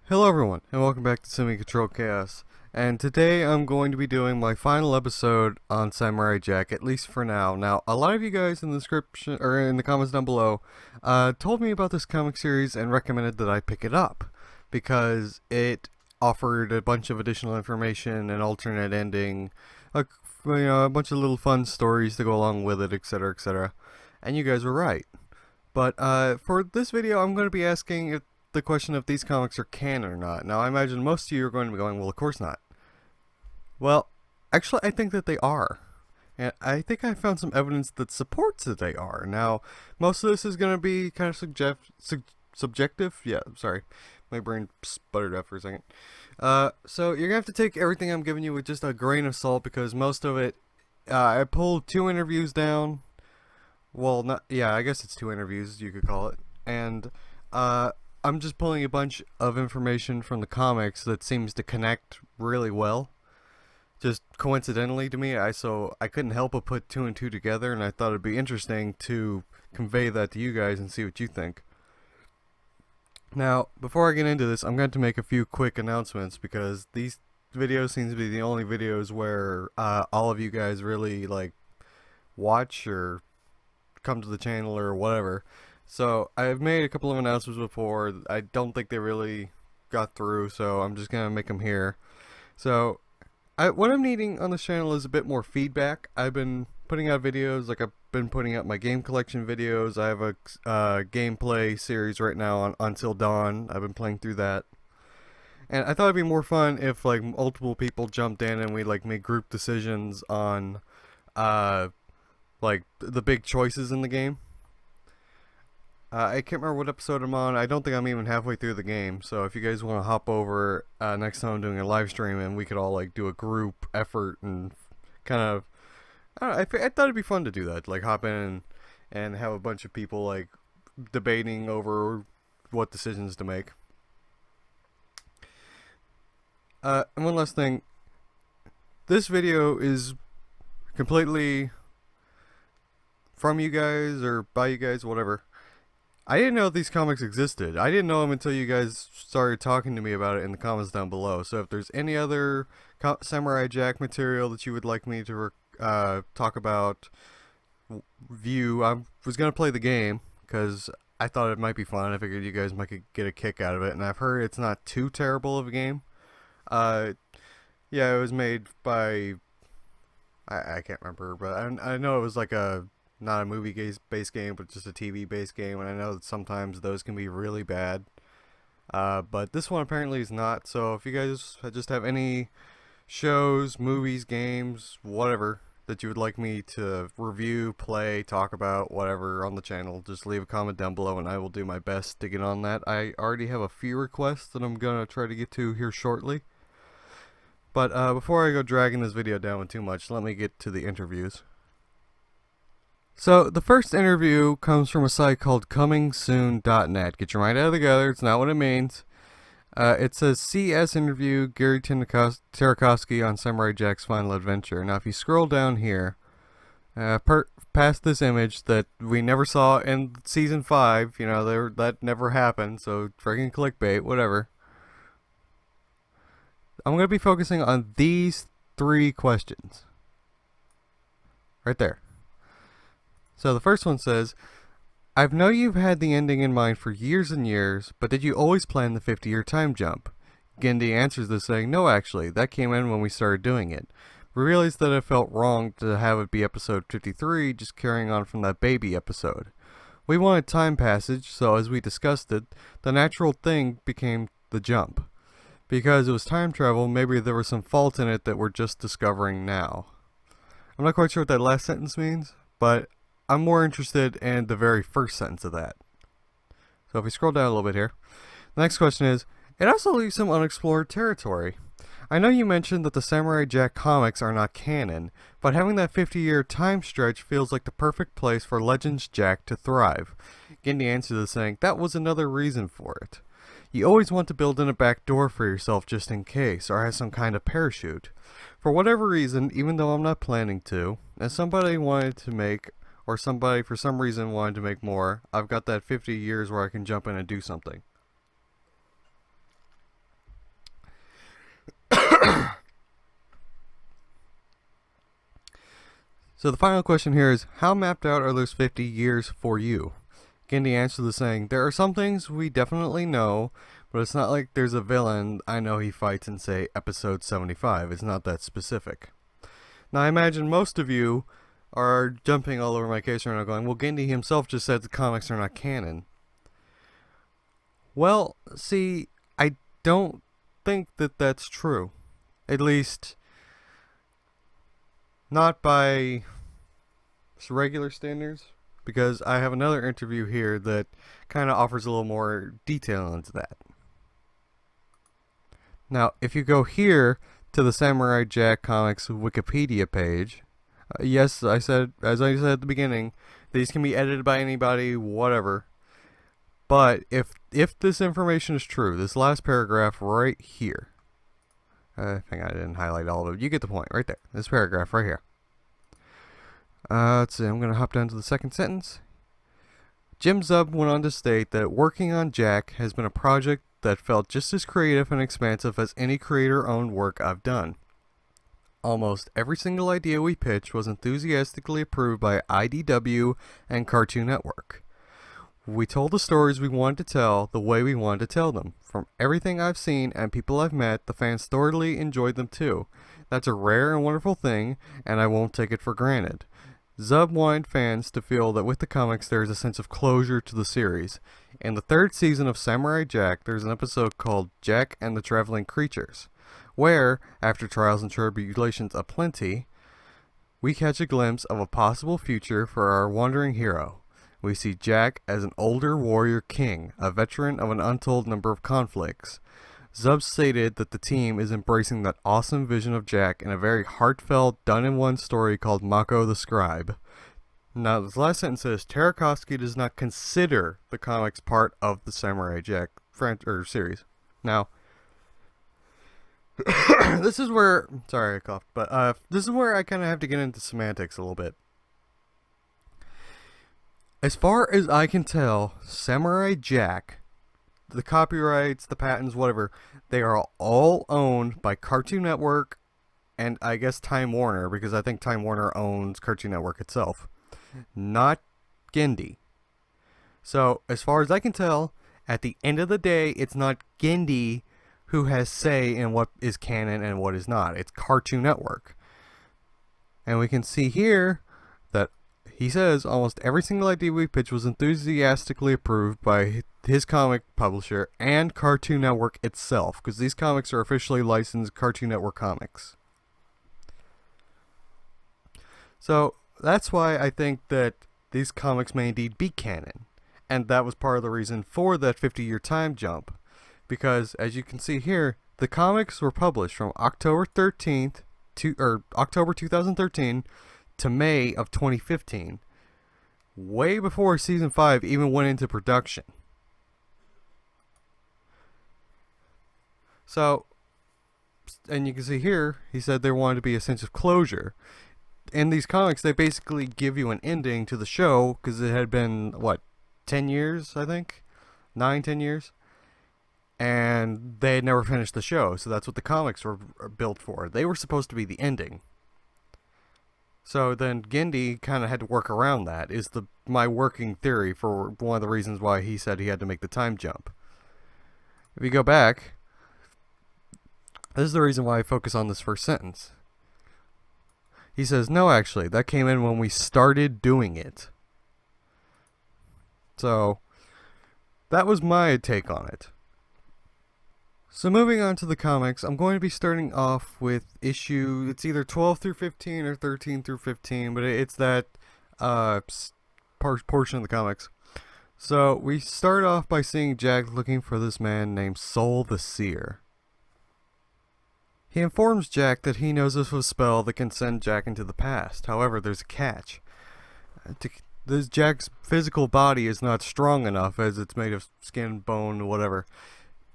Hello everyone, and welcome back to Semi-Control Chaos. And today I'm going to be doing my final episode on Samurai Jack, at least for now. Now, a lot of you guys in the description or in the comments down below told me about this comic series and recommended that I pick it up because it offered a bunch of additional information, an alternate ending, a, a bunch of little fun stories to go along with it, etc., etc. And you guys were right. But for this video, I'm going to be asking if the question if these comics are canon or not. Now, I imagine most of you are going to be going, well, of course not. Well, actually, I think that they are. And I think I found some evidence that supports that they are. Now, most of this is going to be kind of subjective. Yeah, sorry. My brain sputtered out for a second. So you're going to have to take everything I'm giving you with just a grain of salt because most of it, I pulled 2 interviews down. Well, not, yeah, I guess it's 2 interviews, you could call it. And, I'm just pulling a bunch of information from the comics that seems to connect really well. Just coincidentally to me, so I couldn't help but put 2 and 2 together, and I thought it'd be interesting to convey that to you guys and see what you think. Now, before I get into this, I'm going to make a few quick announcements because these videos seem to be the only videos where all of you guys really like watch or come to the channel or whatever. So I've made a couple of announcements before. I don't think they really got through, so I'm just gonna make them here. So what I'm needing on this channel is a bit more feedback. I've been putting out videos, like I've been putting out my game collection videos. I have a gameplay series right now on Until Dawn. I've been playing through that. And I thought it'd be more fun if like multiple people jumped in and we like made group decisions on like the big choices in the game. I can't remember what episode I'm on. I don't think I'm even halfway through the game. So if you guys want to hop over next time I'm doing a live stream and we could all like do a group effort and kind of, I don't know, I thought it'd be fun to do that. Like hop in and have a bunch of people like debating over what decisions to make. And one last thing. This video is completely from you guys or by you guys, whatever. I didn't know these comics existed. I didn't know them until you guys started talking to me about it in the comments down below. So if there's any other Samurai Jack material that you would like me to talk about, I was going to play the game because I thought it might be fun. I figured you guys might get a kick out of it. And I've heard it's not too terrible of a game. Yeah, it was made by, I can't remember, but I know it was like not a movie-based game, but just a TV-based game, and I know that sometimes those can be really bad. But this one apparently is not, so if you guys just have any shows, movies, games, whatever, that you would like me to review, play, talk about, whatever, on the channel, just leave a comment down below, and I will do my best to get on that. I already have a few requests that I'm going to try to get to here shortly. But before I go dragging this video down with too much, let me get to the interviews. So, the first interview comes from a site called comingsoon.net. Get your mind out of the gutter, it's not what it means. It says CS interview Gary Tarakovsky on Samurai Jack's final adventure. Now, if you scroll down here, past this image that we never saw in season 5, that never happened, so friggin' clickbait, whatever. I'm going to be focusing on these 3 questions. Right there. So the first one says, I know you've had the ending in mind for years and years, but did you always plan the 50-year time jump? Gendy answers this saying, no actually, that came in when we started doing it. We realized that it felt wrong to have it be episode 53, just carrying on from that baby episode. We wanted time passage, so as we discussed it, the natural thing became the jump. Because it was time travel, maybe there was some fault in it that we're just discovering now. I'm not quite sure what that last sentence means, but I'm more interested in the very first sentence of that. So if we scroll down a little bit here, the next question is, it also leaves some unexplored territory. I know you mentioned that the Samurai Jack comics are not canon, but having that 50-year time stretch feels like the perfect place for Legends Jack to thrive. Gendy answers this saying, that was another reason for it. You always want to build in a back door for yourself just in case, or have some kind of parachute. For whatever reason, even though I'm not planning to, as somebody wanted to make, or somebody for some reason wanted to make more, I've got that 50 years where I can jump in and do something. So the final question here is, how mapped out are those 50 years for you? Gandhi answered the saying, there are some things we definitely know, but it's not like there's a villain I know he fights in, say, episode 75. It's not that specific. Now, I imagine most of you are jumping all over my case right now going, well, Gandhi himself just said the comics are not canon. Well, see, I don't think that that's true. At least, not by regular standards, because I have another interview here that kind of offers a little more detail into that. Now, if you go here to the Samurai Jack Comics Wikipedia page, yes, as I said at the beginning, these can be edited by anybody, whatever. But if this information is true, this last paragraph right here, I think I didn't highlight all of it. You get the point right there. This paragraph right here. Let's see, I'm going to hop down to the second sentence. Jim Zub went on to state that working on Jack has been a project that felt just as creative and expansive as any creator-owned work I've done. Almost every single idea we pitched was enthusiastically approved by IDW and Cartoon Network. We told the stories we wanted to tell the way we wanted to tell them. From everything I've seen and people I've met, the fans thoroughly enjoyed them too. That's a rare and wonderful thing, and I won't take it for granted. Zub wanted fans to feel that with the comics there is a sense of closure to the series. In the third season of Samurai Jack, there's an episode called Jack and the Traveling Creatures, where, after trials and tribulations aplenty, we catch a glimpse of a possible future for our wandering hero. We see Jack as an older warrior king, a veteran of an untold number of conflicts. Zub stated that the team is embracing that awesome vision of Jack in a very heartfelt, done-in-one story called Mako the Scribe. Now, this last sentence says, Tarkovsky does not consider the comics part of the Samurai Jack series. Now, this is where, sorry I coughed, but this is where I kind of have to get into semantics a little bit. As far as I can tell, Samurai Jack, the copyrights, the patents, whatever, they are all owned by Cartoon Network and I guess Time Warner, because I think Time Warner owns Cartoon Network itself, not Gandhi. So, as far as I can tell, at the end of the day, it's not Gandhi who has say in what is canon and what is not. It's Cartoon Network. And we can see here that he says almost every single idea we pitched was enthusiastically approved by his comic publisher and Cartoon Network itself, because these comics are officially licensed Cartoon Network comics. So that's why I think that these comics may indeed be canon, and that was part of the reason for that 50-year time jump, because as you can see here, the comics were published from October 2013 to May of 2015, way before season 5 even went into production. So, and you can see here, he said there wanted to be a sense of closure. In these comics, they basically give you an ending to the show, because it had been, 10 years, I think? 9-10 years? And they had never finished the show, so that's what the comics were built for. They were supposed to be the ending. So then Gandhi kind of had to work around that, is my working theory for one of the reasons why he said he had to make the time jump. If you go back, this is the reason why I focus on this first sentence. He says, no, actually, that came in when we started doing it. So, that was my take on it. So moving on to the comics, I'm going to be starting off with it's either 12 through 15 or 13 through 15, but it's that portion of the comics. So we start off by seeing Jack looking for this man named Soul the Seer. He informs Jack that he knows of a spell that can send Jack into the past. However, there's a catch. Jack's physical body is not strong enough, as it's made of skin, bone, whatever.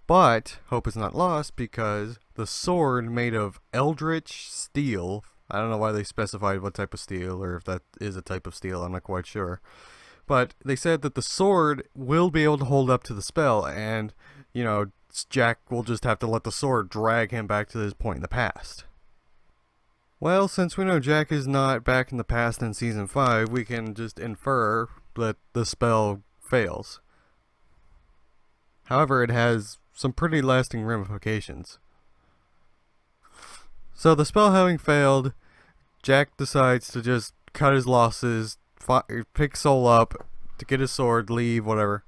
But hope is not lost, because the sword made of eldritch steel, I don't know why they specified what type of steel, or if that is a type of steel, I'm not quite sure. But they said that the sword will be able to hold up to the spell, and, Jack will just have to let the sword drag him back to this point in the past. Well, since we know Jack is not back in the past in Season 5, we can just infer that the spell fails. However, it has some pretty lasting ramifications. So the spell having failed, Jack decides to just cut his losses, pick Soul up to get his sword, leave, whatever.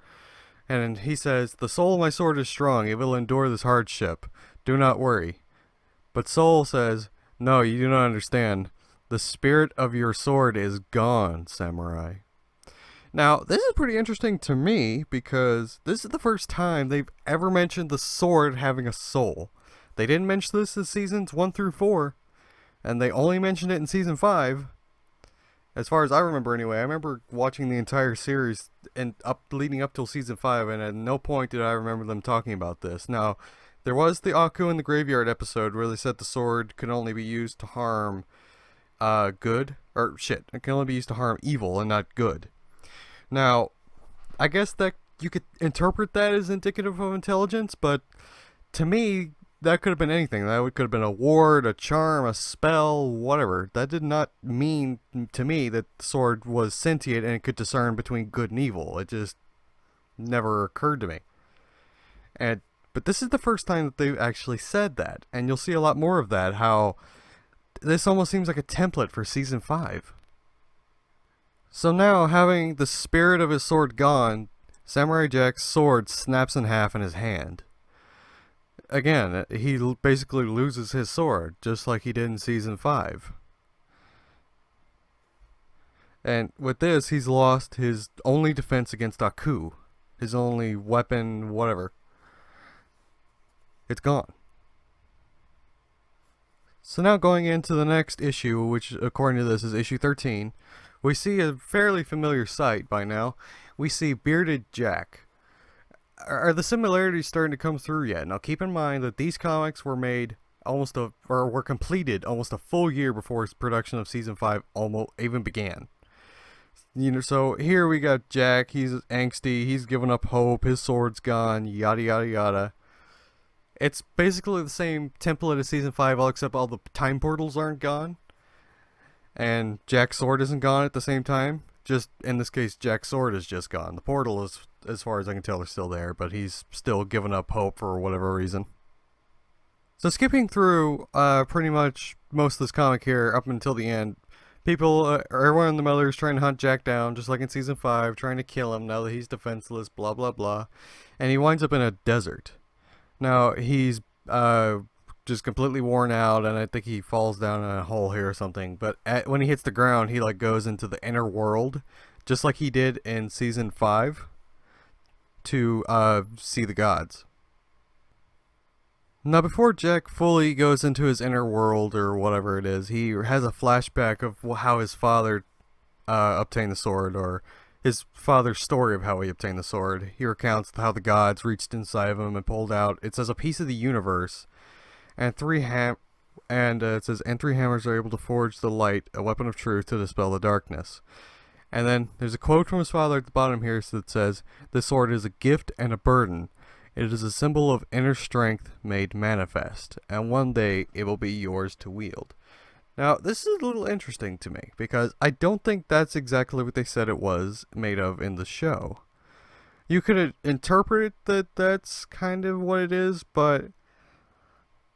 And he says, "The soul of my sword is strong. It will endure this hardship. Do not worry." But Soul says, "No, you do not understand. The spirit of your sword is gone, samurai." Now, this is pretty interesting to me because this is the first time they've ever mentioned the sword having a soul. They didn't mention this in seasons 1 through 4, and they only mentioned it in season 5. As far as I remember anyway, I remember watching the entire series and leading up till season 5, and at no point did I remember them talking about this. Now, there was the Aku in the Graveyard episode where they said the sword could only be used to harm good, it can only be used to harm evil and not good. Now, I guess that you could interpret that as indicative of intelligence, but to me, that could have been anything. That could have been a ward, a charm, a spell, whatever. That did not mean to me that the sword was sentient and it could discern between good and evil. It just never occurred to me. But this is the first time that they've actually said that, and you'll see a lot more of that, how this almost seems like a template for season 5. So now, having the spirit of his sword gone, Samurai Jack's sword snaps in half in his hand. Again, he basically loses his sword, just like he did in season 5. And with this, he's lost his only defense against Aku. His only weapon, whatever. It's gone. So now going into the next issue, which according to this is issue 13, we see a fairly familiar sight by now. We see Bearded Jack. Are the similarities starting to come through yet? Now keep in mind that these comics were made were completed almost a full year before its production of season 5 almost even began. So here we got Jack, he's angsty, he's given up hope, his sword's gone, yada yada yada. It's basically the same template as season 5, all except all the time portals aren't gone. And Jack's sword isn't gone at the same time. Just, in this case, Jack's sword is just gone. The portal is, as far as I can tell, is still there, but he's still given up hope for whatever reason. So skipping through pretty much most of this comic here up until the end, everyone in the Miller is trying to hunt Jack down, just like in season 5, trying to kill him now that he's defenseless, blah blah blah. And he winds up in a desert. Now, he's just completely worn out, and I think he falls down in a hole here or something. But when he hits the ground, he goes into the inner world, just like he did in season 5, to see the gods. Now, before Jack fully goes into his inner world, or whatever it is, he has a flashback of how his father obtained the sword, or his father's story of how he obtained the sword. He recounts how the gods reached inside of him and pulled out, it says, a piece of the universe, and it says, and 3 hammers are able to forge the light, a weapon of truth to dispel the darkness. And then there's a quote from his father at the bottom here that says, "This sword is a gift and a burden. It is a symbol of inner strength made manifest, and one day it will be yours to wield." Now, this is a little interesting to me, because I don't think that's exactly what they said it was made of in the show. You could interpret that that's kind of what it is, but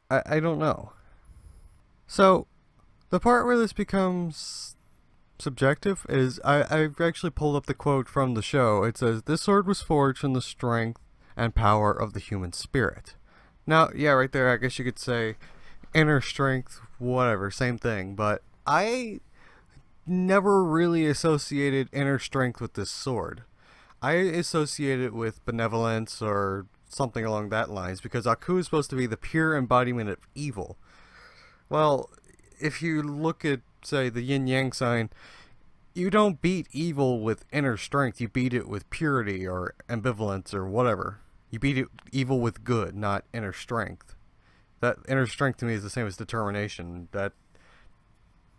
I don't know. So, the part where this becomes subjective is, I've actually pulled up the quote from the show. It says, "This sword was forged from the strength and power of the human spirit." Now, yeah, right there, I guess you could say inner strength, whatever, same thing. But I never really associated inner strength with this sword. I associate it with benevolence or something along that lines, because Aku is supposed to be the pure embodiment of evil. Well, if you look at, say, the yin-yang sign, you don't beat evil with inner strength, you beat it with purity or ambivalence or whatever. You beat evil with good, not inner strength. That inner strength to me is the same as determination. That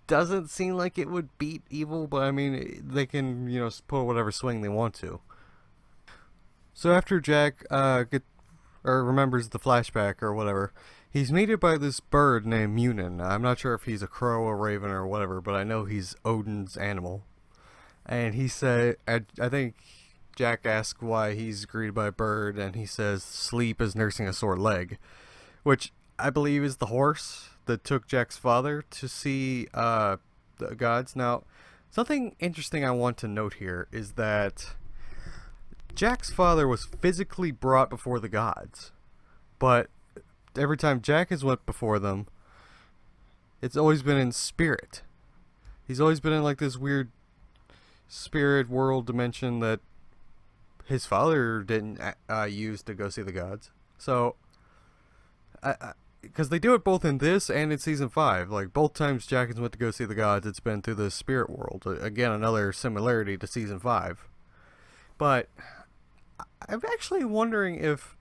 doesn't seem like it would beat evil, but I mean, they can, put whatever swing they want to. So after Jack remembers the flashback or whatever, He's mated by this bird named Munin. I'm not sure if he's a crow, a raven, or whatever, but I know he's Odin's animal. And he said, I think Jack asks why he's greeted by a bird, and he says sleep is nursing a sore leg, which I believe is the horse that took Jack's father to see the gods. Now, something interesting I want to note here is that Jack's father was physically brought before the gods, but every time Jack has went before them, it's always been in spirit. He's always been in like this weird spirit world dimension that his father didn't use to go see the gods. So, because they do it both in this and in season 5. Like, both times Jack has went to go see the gods, it's been through the spirit world. Again, another similarity to season 5. But I'm actually wondering if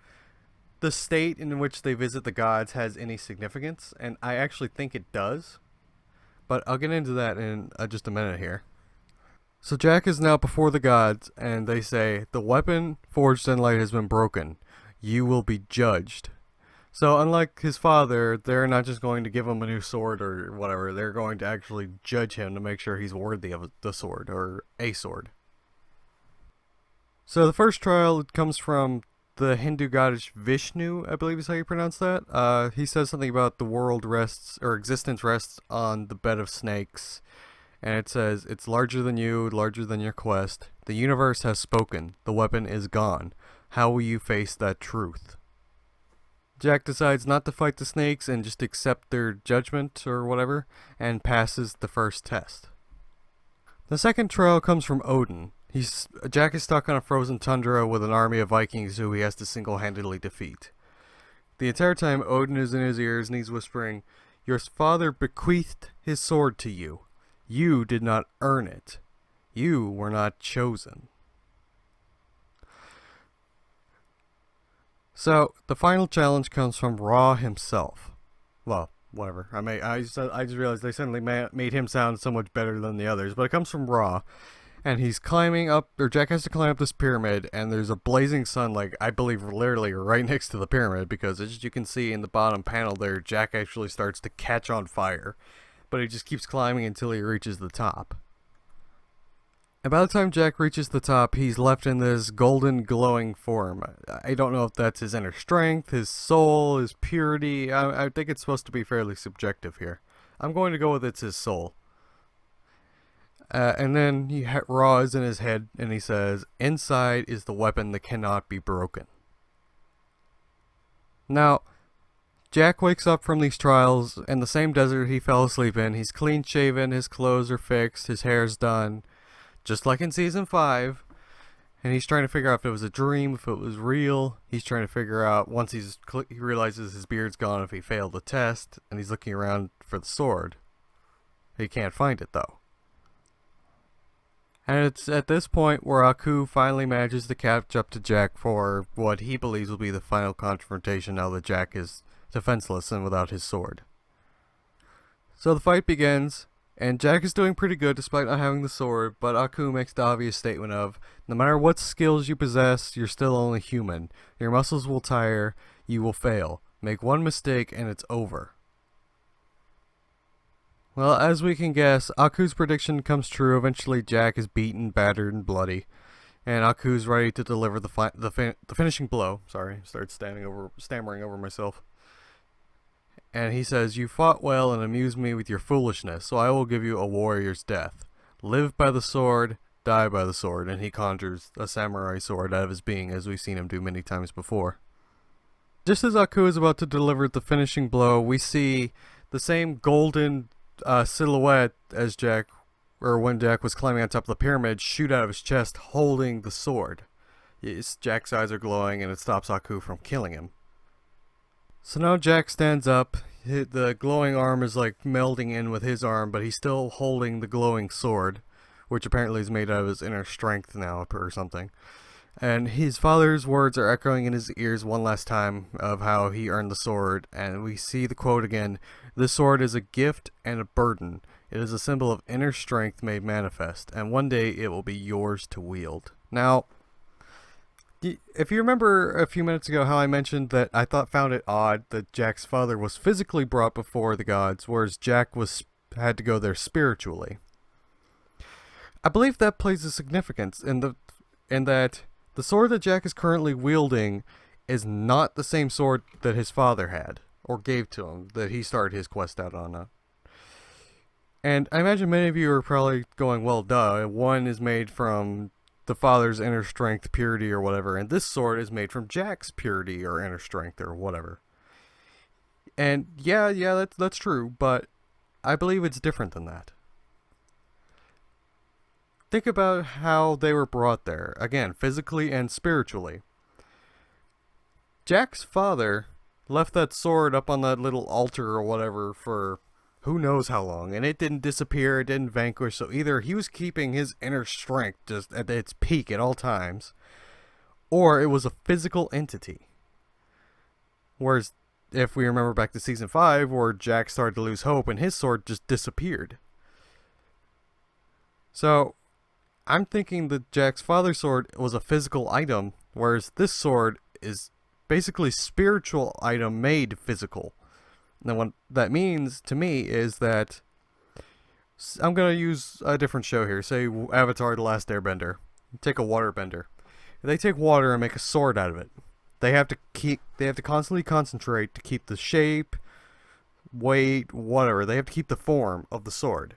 the state in which they visit the gods has any significance, and I actually think it does. But I'll get into that in just a minute here. So Jack is now before the gods, and they say, the weapon forged in light has been broken. You will be judged. So unlike his father, they're not just going to give him a new sword or whatever. They're going to actually judge him to make sure he's worthy of the sword, or a sword. So the first trial comes from the Hindu goddess Vishnu, I believe is how you pronounce that. He says something about the world rests, or existence rests on the bed of snakes. And it says, it's larger than you, larger than your quest. The universe has spoken. The weapon is gone. How will you face that truth? Jack decides not to fight the snakes and just accept their judgment or whatever, and passes the first test. The second trial comes from Odin. Jack is stuck on a frozen tundra with an army of Vikings who he has to single-handedly defeat. The entire time Odin is in his ears and he's whispering, your father bequeathed his sword to you. You did not earn it. You were not chosen. So, the final challenge comes from Ra himself. Well, whatever. I just realized they suddenly made him sound so much better than the others, but it comes from Ra. And he's climbing up, or Jack has to climb up this pyramid, and there's a blazing sun, like, I believe literally right next to the pyramid, because as you can see in the bottom panel there, Jack actually starts to catch on fire. But he just keeps climbing until he reaches the top. And by the time Jack reaches the top, he's left in this golden glowing form. I don't know if that's his inner strength, his soul, his purity. I think it's supposed to be fairly subjective here. I'm going to go with it's his soul. And then Ra is in his head, and he says, inside is the weapon that cannot be broken. Now, Jack wakes up from these trials in the same desert he fell asleep in. He's clean shaven, his clothes are fixed, his hair's done, just like in season 5. And he's trying to figure out if it was a dream, if it was real. He's trying to figure out, once he realizes his beard's gone, if he failed the test, and he's looking around for the sword. He can't find it though. And it's at this point where Aku finally manages to catch up to Jack for what he believes will be the final confrontation now that Jack is defenseless and without his sword. So the fight begins, and Jack is doing pretty good despite not having the sword, but Aku makes the obvious statement of, no matter what skills you possess, you're still only human. Your muscles will tire, you will fail. Make one mistake and it's over. Well, as we can guess, Aku's prediction comes true. Eventually Jack is beaten, battered, and bloody. And Aku's ready to deliver the finishing blow. Sorry, started stammering over myself. And he says, you fought well and amused me with your foolishness, so I will give you a warrior's death. Live by the sword, die by the sword. And he conjures a samurai sword out of his being, as we've seen him do many times before. Just as Aku is about to deliver the finishing blow, we see the same golden silhouette as Jack, or when Jack was climbing on top of the pyramid, shoot out of his chest holding the sword. Jack's eyes are glowing and it stops Aku from killing him. So now Jack stands up, the glowing arm is like melding in with his arm, but he's still holding the glowing sword, which apparently is made out of his inner strength now or something. And his father's words are echoing in his ears one last time of how he earned the sword, and we see the quote again, this sword is a gift and a burden. It is a symbol of inner strength made manifest, and one day it will be yours to wield. Now, If you remember a few minutes ago how I mentioned that I found it odd that Jack's father was physically brought before the gods, whereas Jack had to go there spiritually. I believe that plays a significance in that the sword that Jack is currently wielding is not the same sword that his father had or gave to him that he started his quest out on. And I imagine many of you are probably going, well, duh, one is made from the father's inner strength, purity, or whatever, and this sword is made from Jack's purity or inner strength or whatever. And yeah, that's true, but I believe it's different than that. Think about how they were brought there, again, physically and spiritually. Jack's father left that sword up on that little altar or whatever for who knows how long, and it didn't disappear, it didn't vanquish, so either he was keeping his inner strength just at its peak at all times, or it was a physical entity. Whereas, if we remember back to Season 5, where Jack started to lose hope and his sword just disappeared. So, I'm thinking that Jack's father's sword was a physical item, whereas this sword is basically spiritual item made physical. Now, what that means to me is that I'm going to use a different show here. Say Avatar: The Last Airbender. Take a water bender. They take water and make a sword out of it. They have to constantly concentrate to keep the shape, weight, whatever. They have to keep the form of the sword.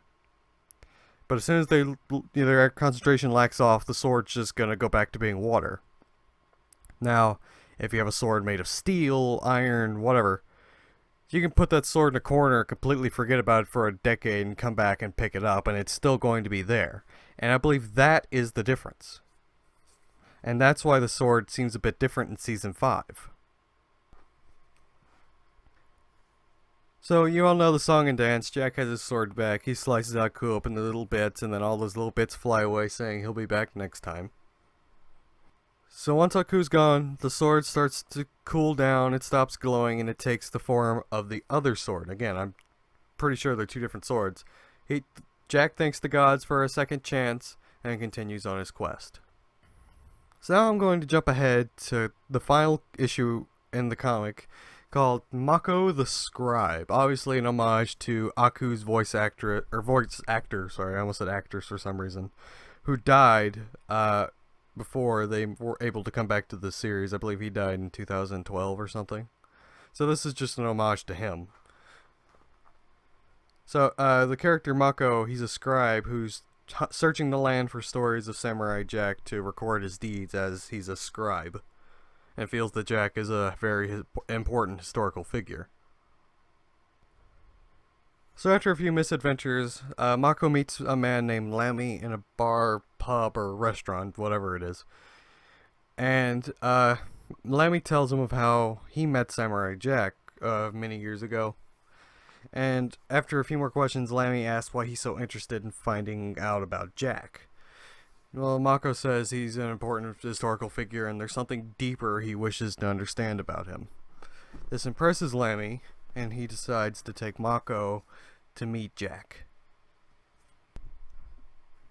But as soon as their concentration lacks off, the sword's just going to go back to being water. Now, if you have a sword made of steel, iron, whatever, you can put that sword in a corner, completely forget about it for a decade, and come back and pick it up, and it's still going to be there. And I believe that is the difference. And that's why the sword seems a bit different in Season 5. So, you all know the song and dance. Jack has his sword back. He slices Aku up into little bits, and then all those little bits fly away, saying he'll be back next time. So once Aku's gone, the sword starts to cool down, it stops glowing, and it takes the form of the other sword. Again, I'm pretty sure they're two different swords. Jack thanks the gods for a second chance, and continues on his quest. So now I'm going to jump ahead to the final issue in the comic, called Mako the Scribe. Obviously an homage to Aku's voice actor, sorry, I almost said actors for some reason, who died before they were able to come back to the series. I believe he died in 2012 or something. So this is just an homage to him. So the character Mako, he's a scribe who's searching the land for stories of Samurai Jack to record his deeds, as he's a scribe, and feels that Jack is a very important historical figure. So after a few misadventures, Mako meets a man named Lammy in a bar, pub, or restaurant, whatever it is. And Lammy tells him of how he met Samurai Jack many years ago. And after a few more questions, Lammy asks why he's so interested in finding out about Jack. Well, Mako says he's an important historical figure and there's something deeper he wishes to understand about him. This impresses Lammy, and he decides to take Mako to meet Jack.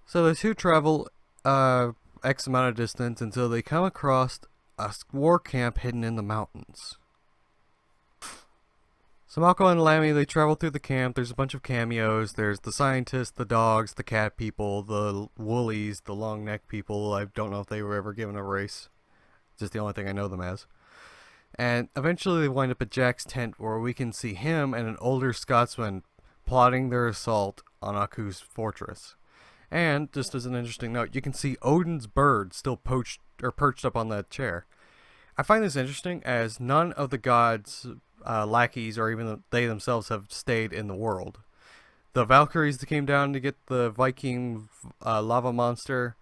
So the two travel X amount of distance until they come across a war camp hidden in the mountains. So Mako and Lammy, they travel through the camp. There's a bunch of cameos. There's the scientists, the dogs, the cat people, the woolies, the long neck people. I don't know if they were ever given a race. Just the only thing I know them as. And eventually they wind up at Jack's tent, where we can see him and an older Scotsman plotting their assault on Aku's fortress. And, just as an interesting note, you can see Odin's bird still perched up on that chair. I find this interesting, as none of the gods' lackeys, or even they themselves, have stayed in the world. The Valkyries that came down to get the Viking lava monster,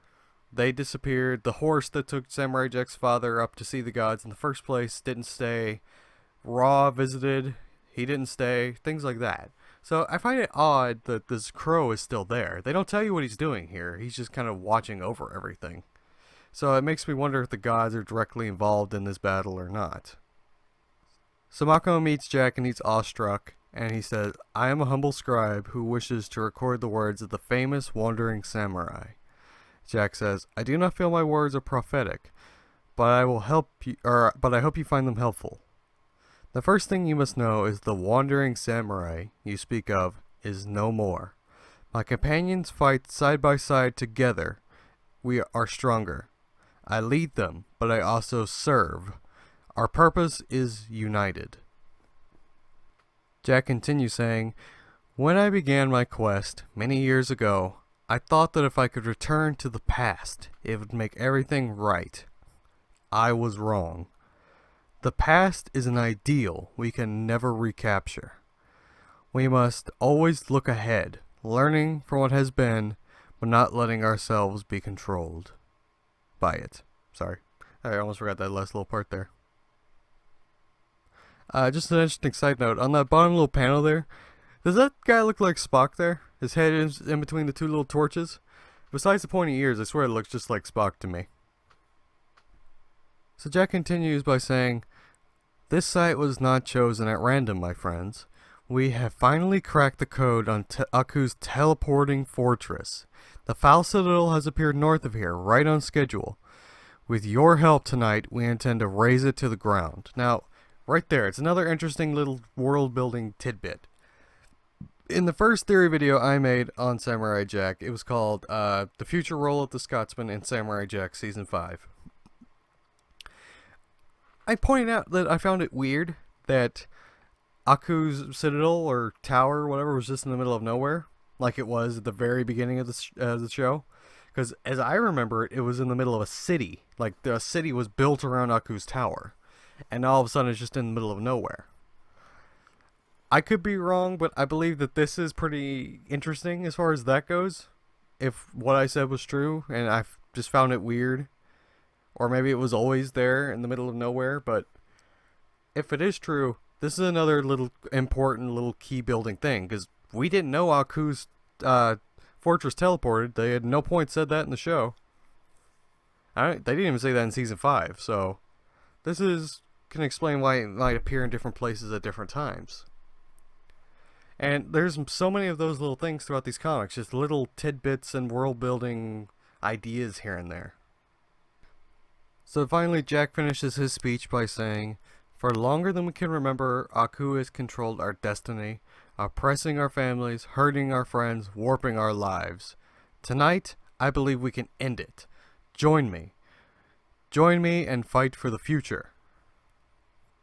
they disappeared. The horse that took Samurai Jack's father up to see the gods in the first place didn't stay. Ra visited, he didn't stay, things like that. So I find it odd that this crow is still there. They don't tell you what he's doing here. He's just kind of watching over everything. So it makes me wonder if the gods are directly involved in this battle or not. So Mako meets Jack and he's awestruck, and he says, "I am a humble scribe who wishes to record the words of the famous wandering samurai." Jack says, "I do not feel my words are prophetic, but I hope you find them helpful. The first thing you must know is the wandering samurai you speak of is no more. My companions fight side by side together. We are stronger. I lead them, but I also serve. Our purpose is united. Jack continues saying, when I began my quest many years ago, I thought that if I could return to the past, it would make everything right. I was wrong. The past is an ideal we can never recapture. We must always look ahead, learning from what has been, but not letting ourselves be controlled by it. Sorry, I almost forgot that last little part there. Just an interesting side note, on that bottom little panel there, does that guy look like Spock there? His head is in between the two little torches? Besides the pointy ears, I swear it looks just like Spock to me. So Jack continues by saying, this site was not chosen at random, my friends. We have finally cracked the code on Aku's teleporting fortress. The Foul Citadel has appeared north of here, right on schedule. With your help tonight, we intend to raze it to the ground. Now, right there, it's another interesting little world-building tidbit. In the first theory video I made on Samurai Jack, it was called The Future Role of the Scotsman in Samurai Jack Season 5. I pointed out that I found it weird that Aku's citadel or tower or whatever was just in the middle of nowhere, like it was at the very beginning of the show. Because as I remember it, it was in the middle of a city. Like the city was built around Aku's tower, and all of a sudden it's just in the middle of nowhere. I could be wrong, but I believe that this is pretty interesting as far as that goes. If what I said was true, and I just found it weird. Or maybe it was always there in the middle of nowhere, but if it is true, this is another little important little key building thing, because we didn't know Aku's fortress teleported. They had no point said that in the show. They didn't even say that in Season 5, so this can explain why it might appear in different places at different times. And there's so many of those little things throughout these comics, just little tidbits and world-building ideas here and there. So finally, Jack finishes his speech by saying, for longer than we can remember, Aku has controlled our destiny, oppressing our families, hurting our friends, warping our lives. Tonight, I believe we can end it. Join me. Join me and fight for the future.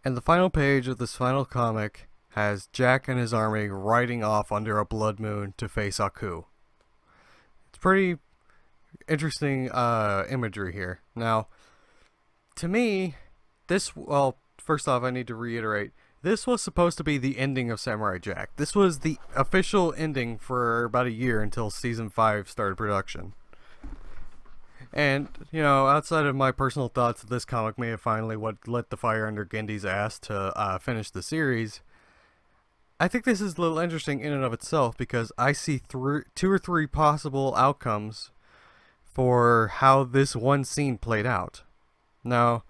And the final page of this final comic has Jack and his army riding off under a blood moon to face Aku. It's pretty interesting imagery here. Now, to me, first off, I need to reiterate, this was supposed to be the ending of Samurai Jack. This was the official ending for about a year until Season 5 started production. And, outside of my personal thoughts that this comic may have finally lit the fire under Gendy's ass to finish the series, I think this is a little interesting in and of itself because I see 2 or 3 possible outcomes for how this one scene played out. Now,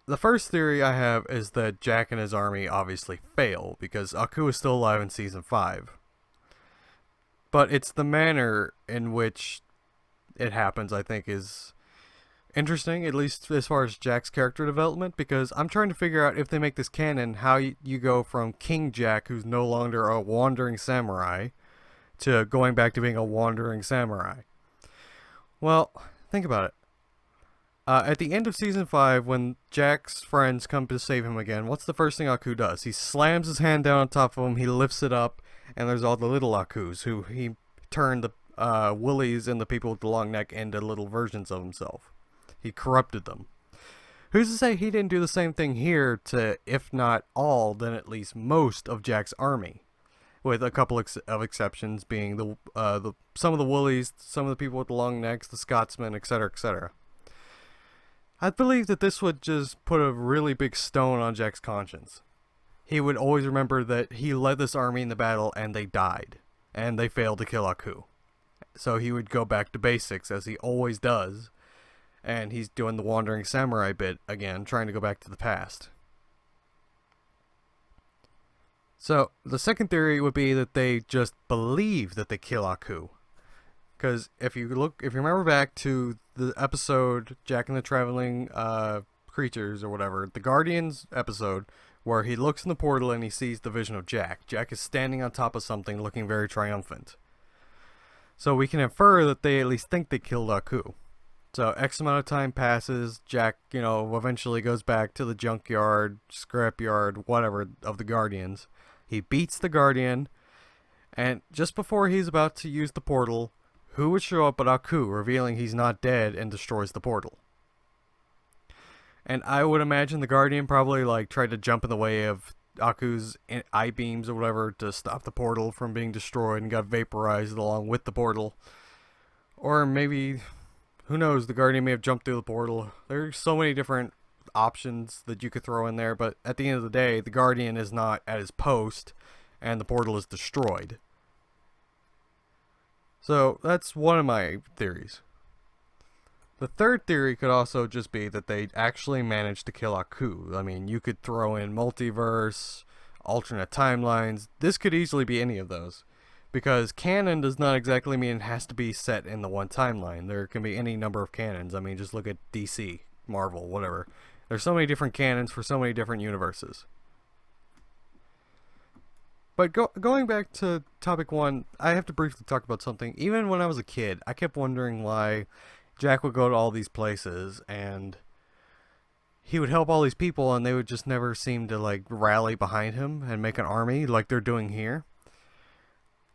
the first theory I have is that Jack and his army obviously fail because Aku is still alive in Season 5. But it's the manner in which it happens I think is interesting, at least as far as Jack's character development, because I'm trying to figure out if they make this canon how you go from King Jack, who's no longer a wandering samurai, to going back to being a wandering samurai. Well, think about it. At the end of Season 5, when Jack's friends come to save him again, what's the first thing Aku does? He slams his hand down on top of him, he lifts it up, and there's all the little Akus, who he turned the Woolies and the people with the long neck into little versions of himself. He corrupted them. Who's to say he didn't do the same thing here to, if not all, then at least most of Jack's army? With a couple of exceptions being some of the Woolies, some of the people with the long necks, the Scotsmen, etc., etc. I believe that this would just put a really big stone on Jack's conscience. He would always remember that he led this army in the battle and they died. And they failed to kill Aku. So he would go back to basics as he always does. And he's doing the wandering samurai bit again, trying to go back to the past. So the second theory would be that they just believe that they kill Aku. Because if you remember back to the episode Jack and the Traveling Creatures or whatever, the Guardians episode, where he looks in the portal and he sees the vision of Jack. Jack is standing on top of something looking very triumphant. So we can infer that they at least think they killed Aku. So X amount of time passes, Jack, eventually goes back to the junkyard, scrapyard, whatever, of the Guardians. He beats the Guardian, and just before he's about to use the portal, who would show up but Aku, revealing he's not dead, and destroys the portal. And I would imagine the Guardian probably tried to jump in the way of Aku's eye beams or whatever to stop the portal from being destroyed and got vaporized along with the portal. Or maybe, who knows, the Guardian may have jumped through the portal. There's so many different options that you could throw in there, but at the end of the day, the Guardian is not at his post and the portal is destroyed. So that's one of my theories. The third theory could also just be that they actually managed to kill Aku. I mean, you could throw in multiverse, alternate timelines. This could easily be any of those. Because canon does not exactly mean it has to be set in the one timeline. There can be any number of canons. I mean, just look at DC, Marvel, whatever. There's so many different canons for so many different universes. But going back to topic one, I have to briefly talk about something. Even when I was a kid, I kept wondering why Jack would go to all these places and he would help all these people and they would just never seem to rally behind him and make an army like they're doing here.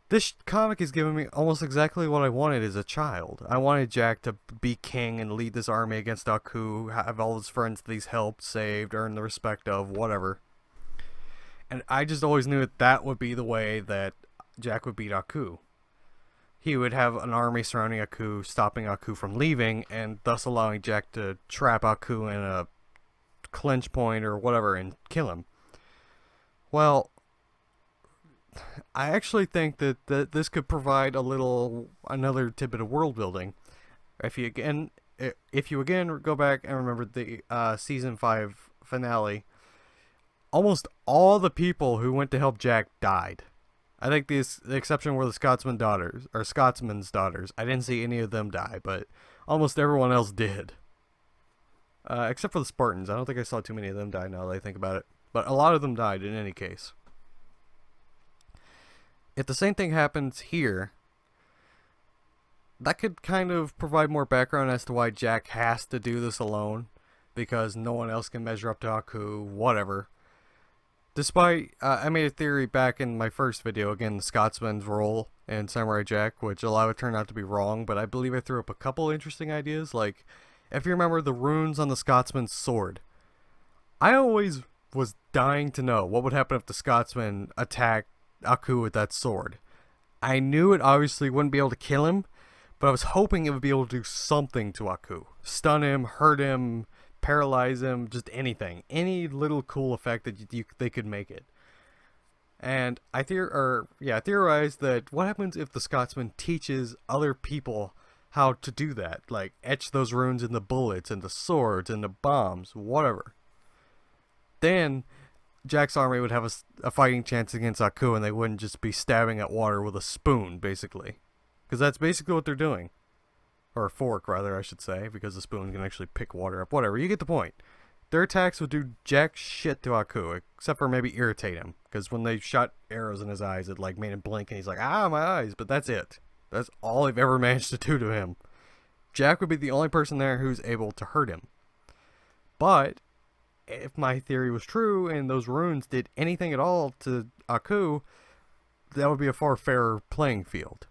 This comic is giving me almost exactly what I wanted as a child. I wanted Jack to be king and lead this army against Aku, have all his friends that he's helped, saved, earn the respect of, whatever. And I just always knew that would be the way that Jack would beat Aku. He would have an army surrounding Aku, stopping Aku from leaving, and thus allowing Jack to trap Aku in a clinch point or whatever and kill him. Well, I actually think that this could provide another tidbit of world building. If you again go back and remember the season 5 finale, almost all the people who went to help Jack died. I think the exception were the Scotsman's daughters. I didn't see any of them die, but almost everyone else did. Except for the Spartans. I don't think I saw too many of them die now that I think about it. But a lot of them died in any case. If the same thing happens here, that could kind of provide more background as to why Jack has to do this alone. Because no one else can measure up to Aku, whatever. Despite, I made a theory back in my first video, again, the Scotsman's role in Samurai Jack, which a lot of it turned out to be wrong, but I believe I threw up a couple interesting ideas, like, if you remember the runes on the Scotsman's sword. I always was dying to know what would happen if the Scotsman attacked Aku with that sword. I knew it obviously wouldn't be able to kill him, but I was hoping it would be able to do something to Aku. Stun him, hurt him, paralyze him, just anything. Any little cool effect that they could make it. And I theorized that what happens if the Scotsman teaches other people how to do that? Like, etch those runes in the bullets, and the swords, and the bombs, whatever. Then Jack's army would have a fighting chance against Aku, and they wouldn't just be stabbing at water with a spoon, basically. Because that's basically what they're doing. Or a fork, rather, I should say, because the spoon can actually pick water up. Whatever, you get the point. Their attacks would do jack shit to Aku, except for maybe irritate him. Because when they shot arrows in his eyes, it made him blink, and he's like, ah, my eyes. But that's it. That's all they've ever managed to do to him. Jack would be the only person there who's able to hurt him. But if my theory was true, and those runes did anything at all to Aku, that would be a far fairer playing field.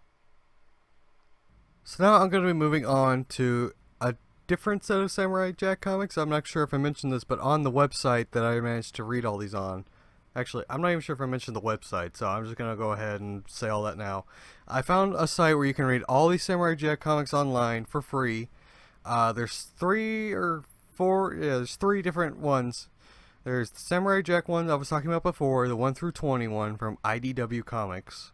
So now I'm going to be moving on to a different set of Samurai Jack comics. I'm not sure if I mentioned this, but on the website that I managed to read all these on, actually, I'm not even sure if I mentioned the website, so I'm just going to go ahead and say all that now. I found a site where you can read all these Samurai Jack comics online for free. There's three different ones. There's the Samurai Jack one I was talking about before, the 1 through 21 from IDW Comics.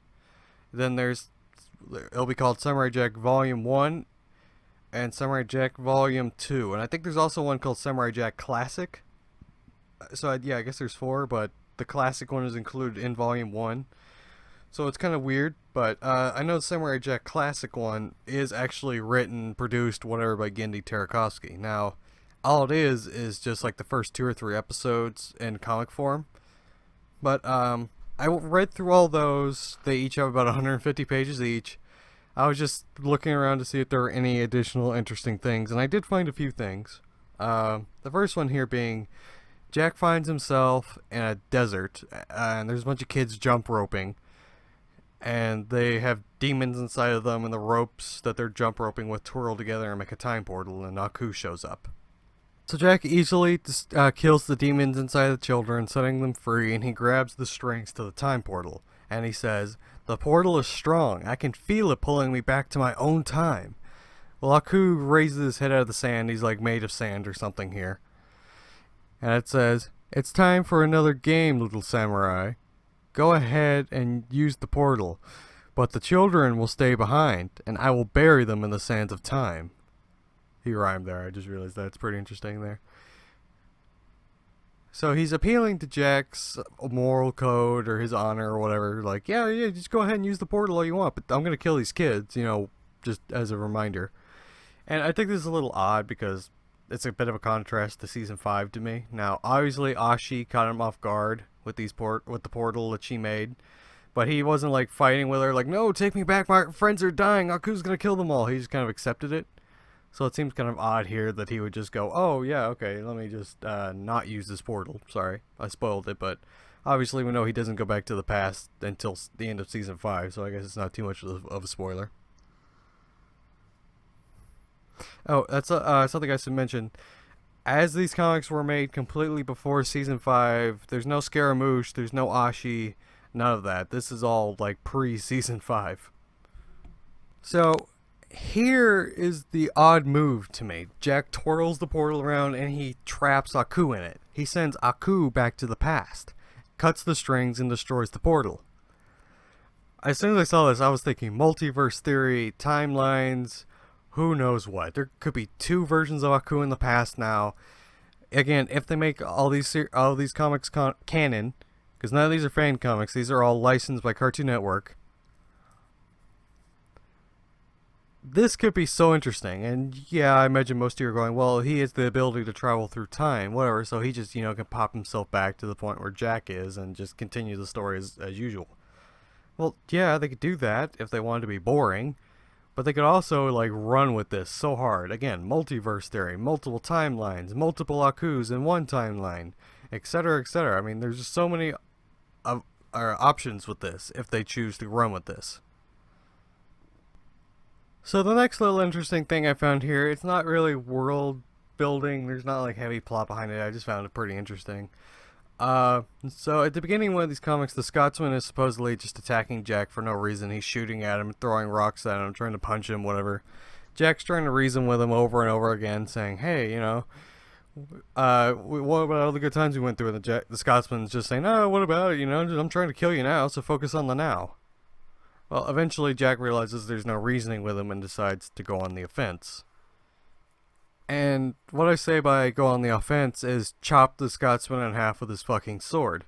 Then it'll be called Samurai Jack Volume 1 and Samurai Jack Volume 2. And I think there's also one called Samurai Jack Classic. So I guess there's 4, but the classic one is included in Volume 1. So it's kind of weird, but I know the Samurai Jack Classic one is actually written, produced, whatever, by Gendy Tartakovsky. Now, all it is just like the first 2 or 3 episodes in comic form. But I read through all those. They each have about 150 pages each. I was just looking around to see if there were any additional interesting things, and I did find a few things. The first one here being Jack finds himself in a desert, and there's a bunch of kids jump roping, and they have demons inside of them, and the ropes that they're jump roping with twirl together and make a time portal, and Aku shows up. So Jack easily kills the demons inside the children, setting them free, and he grabs the strings to the time portal, and he says, "The portal is strong. I can feel it pulling me back to my own time." Well, Aku raises his head out of the sand. He's like made of sand or something here. And it says, "It's time for another game, little samurai. Go ahead and use the portal, but the children will stay behind, and I will bury them in the sands of time." He rhymed there. I just realized that's pretty interesting there. So he's appealing to Jack's moral code or his honor or whatever. Like, yeah, just go ahead and use the portal all you want, but I'm going to kill these kids, just as a reminder. And I think this is a little odd because it's a bit of a contrast to season 5 to me. Now, obviously, Ashi caught him off guard with the portal that she made, but he wasn't like fighting with her, like, "No, take me back, my friends are dying, Aku's gonna kill them all." He just kind of accepted it. So it seems kind of odd here that he would just go, "Oh yeah, okay, let me just not use this portal." Sorry, I spoiled it, but obviously we know he doesn't go back to the past until the end of season 5, so I guess it's not too much of a spoiler. Oh, that's something I should mention. As these comics were made completely before season 5, there's no Scaramouche, there's no Ashi, none of that. This is all like pre-season 5. So, here is the odd move to me. Jack twirls the portal around and he traps Aku in it. He sends Aku back to the past, cuts the strings, and destroys the portal. As soon as I saw this, I was thinking multiverse theory, timelines, who knows what. There could be 2 versions of Aku in the past now. Again, if they make all these comics canon, because none of these are fan comics, these are all licensed by Cartoon Network. This could be so interesting, and yeah, I imagine most of you are going, well, he has the ability to travel through time, whatever, so he just, can pop himself back to the point where Jack is and just continue the story as usual. Well, yeah, they could do that if they wanted to be boring, but they could also, run with this so hard. Again, multiverse theory, multiple timelines, multiple Akus in one timeline, etc., etc. I mean, there's just so many options with this if they choose to run with this. So the next little interesting thing I found here, it's not really world building, there's not heavy plot behind it, I just found it pretty interesting. So at the beginning of one of these comics, the Scotsman is supposedly just attacking Jack for no reason. He's shooting at him, throwing rocks at him, trying to punch him, whatever. Jack's trying to reason with him over and over again, saying, "Hey, what about all the good times we went through?" And the Scotsman's just saying, "Oh, what about it? I'm trying to kill you now, so focus on the now." Well, eventually Jack realizes there's no reasoning with him and decides to go on the offense. And what I say by go on the offense is chop the Scotsman in half with his fucking sword.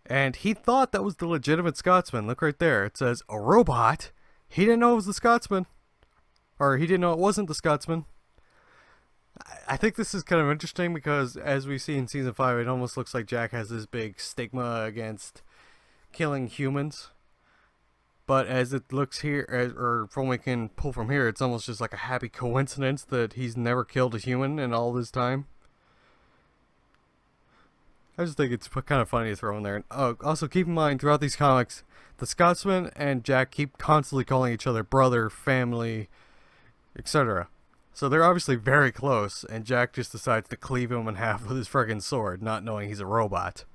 And he thought that was the legitimate Scotsman. Look right there. It says, "a robot." He didn't know it was the Scotsman. Or he didn't know it wasn't the Scotsman. I think this is kind of interesting because as we see in season 5, it almost looks like Jack has this big stigma against killing humans. But as it looks here, or from what we can pull from here, it's almost just like a happy coincidence that he's never killed a human in all this time. I just think it's kind of funny to throw in there. Oh, also keep in mind, throughout these comics, the Scotsman and Jack keep constantly calling each other brother, family, etc. So they're obviously very close, and Jack just decides to cleave him in half with his friggin' sword, not knowing he's a robot.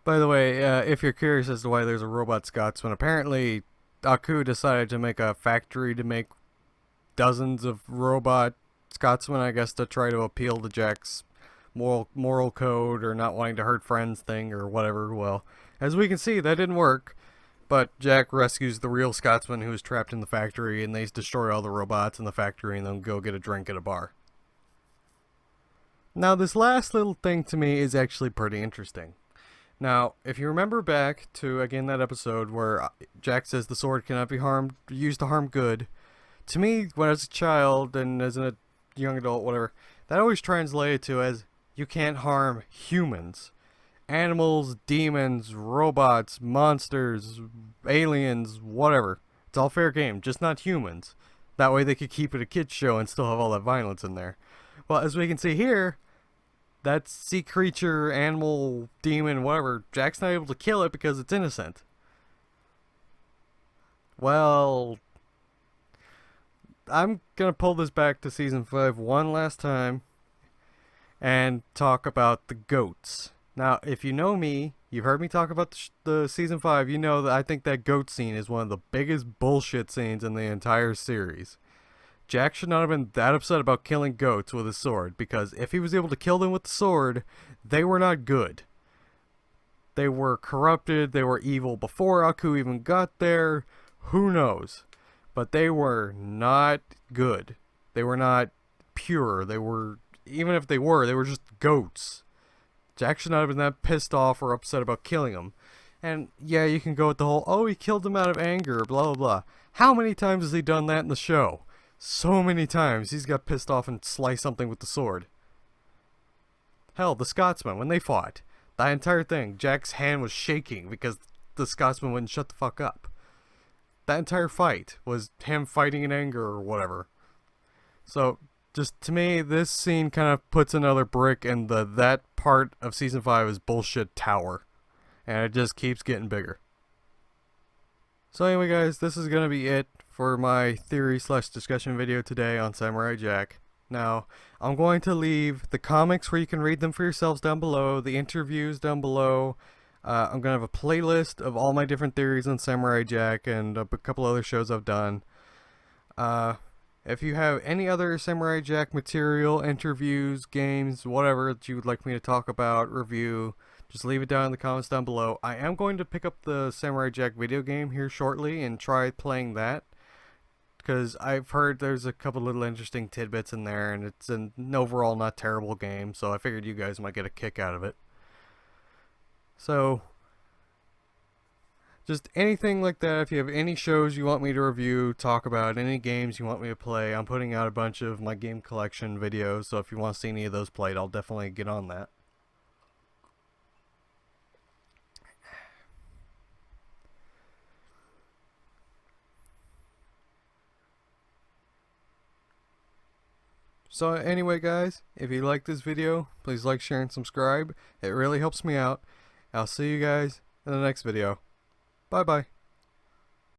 By the way, if you're curious as to why there's a robot Scotsman, apparently Aku decided to make a factory to make dozens of robot Scotsmen, I guess, to try to appeal to Jack's moral code or not wanting to hurt friends thing or whatever. Well, as we can see, that didn't work. But Jack rescues the real Scotsman who was trapped in the factory, and they destroy all the robots in the factory and then go get a drink at a bar. Now, this last little thing to me is actually pretty interesting. Now, if you remember back to, again, that episode where Jack says the sword cannot be used to harm good, to me, when I was a child and as a young adult, whatever, that always translated to as you can't harm humans. Animals, demons, robots, monsters, aliens, whatever. It's all fair game, just not humans. That way they could keep it a kid's show and still have all that violence in there. Well, as we can see here, that sea creature, animal, demon, whatever, Jack's not able to kill it because it's innocent. Well, I'm gonna pull this back to season 5 one last time and talk about the goats. Now, if you know me, you've heard me talk about the season 5, you know that I think that goat scene is one of the biggest bullshit scenes in the entire series. Jack should not have been that upset about killing goats with his sword, because if he was able to kill them with the sword, they were not good. They were corrupted, they were evil before Aku even got there, who knows. But they were not good. They were not pure. They were, even if they were just goats. Jack should not have been that pissed off or upset about killing them. And yeah, you can go with the whole, oh, he killed them out of anger, blah, blah, blah. How many times has he done that in the show? So many times he's got pissed off and sliced something with the sword. Hell, the Scotsman, when they fought, that entire thing, Jack's hand was shaking because the Scotsman wouldn't shut the fuck up. That entire fight was him fighting in anger or whatever. So, just to me, this scene kind of puts another brick in that part of season 5 is bullshit tower. And it just keeps getting bigger. So anyway guys, this is going to be it for my theory/discussion video today on Samurai Jack. Now, I'm going to leave the comics where you can read them for yourselves down below, the interviews down below. I'm going to have a playlist of all my different theories on Samurai Jack and a couple other shows I've done. If you have any other Samurai Jack material, interviews, games, whatever that you would like me to talk about, review, just leave it down in the comments down below. I am going to pick up the Samurai Jack video game here shortly and try playing that, because I've heard there's a couple little interesting tidbits in there, and it's an overall not terrible game, so I figured you guys might get a kick out of it. So, just anything like that. If you have any shows you want me to review, talk about, any games you want me to play, I'm putting out a bunch of my game collection videos, so if you want to see any of those played, I'll definitely get on that. So anyway guys, if you like this video, please like, share, and subscribe. It really helps me out. I'll see you guys in the next video. Bye bye.